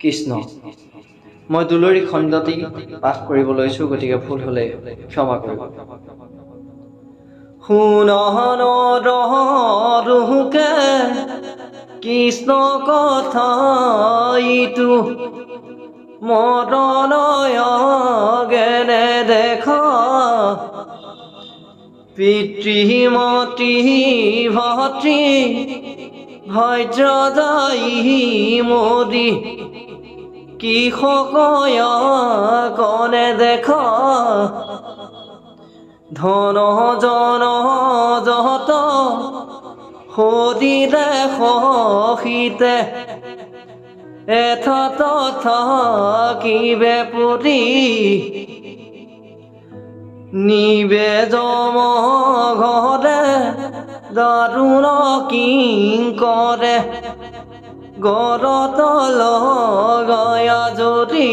কৃষ্ণ। মই দুলৰী খণ্ডটি পাঠ কৰিব লৈছোঁ, গতিকে ভুল হ'লে ক্ষমা কৰিব। শুনহনৰহৰুকে কৃষ্ণ কথা ইটো মৰণয় গেনে দেখা পিতৃ মাতৃ ভাতৃ ভাজ্য দায়ী মোদী কৃষকয়া কনে দেখা ধন জন যত সদিলে সহিতে এথা তথা কিবে পুৰি নিবে যম ঘৰে দাৰুণ কিংকৰে গৰতল গয়া জৰি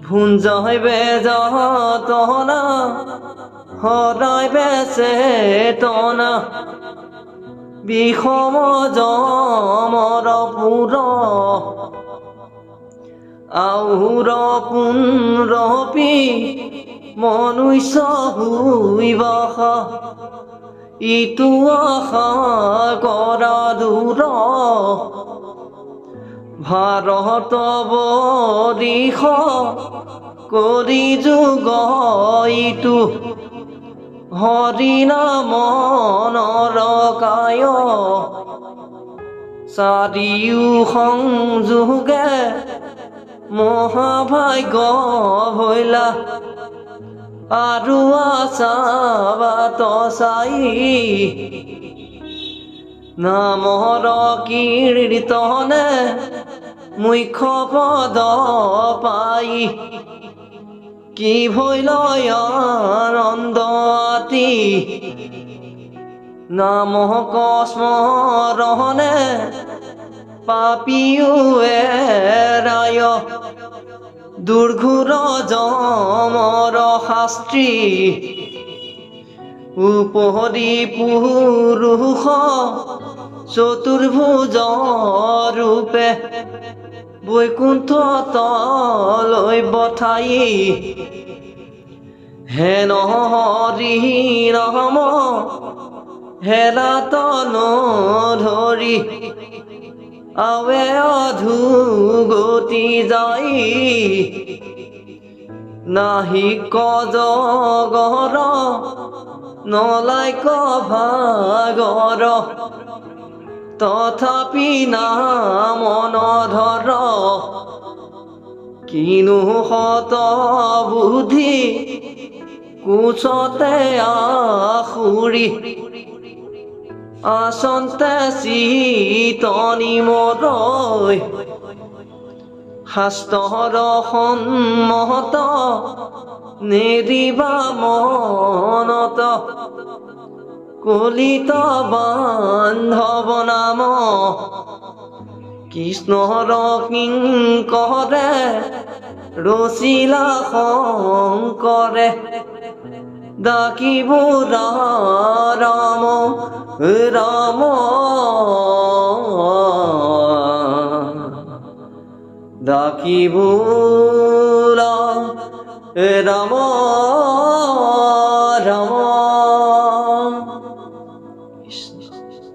ভুঞ্জয় বেজতনা হৰাই বেচেতনা বিষম যমৰ পুৰ আউৰ পুনৰপি মনুষ্য হুইবহ ইটো আশা কৰা দূৰ ভাৰত বৰিষ কৰি যুগ ইটো হৰি নাম নৰকায় চাৰিও সংযোগে মহাভাগ্য ভৈলা আৰু আশা বাট চাই নামৰ কীৰ্তনে মুখ্য পদ পাই কি ভৈলয় আনন্দ আতি নাম স্মৰণে পাপিও এৰায় দুৰ্ঘোৰ যমৰ শাস্ত্ৰী উপৰি পুৰুষ চতুৰ্ভুজ ৰূপে বৈকুণ্ঠ তলৈ পঠাই হেন হৰি নাম হেৰাত নধৰি আৱে অধুগতি যাই নাহিক জগৰ নলাইক ভাগৰ তথাপি নাম নধৰ কিনো হত বুদ্ধি কুচতে আখুৰি আচন্তে চিতনি মৰৈ শাস্ত্ৰৰ সন্মত নেৰিবা মনত কলিত বান্ধৱ নাম কৃষ্ণৰ কিংকৰে ৰচিলা শংকৰে ডাকিব ৰাম ৰাম ডাকিব ৰাম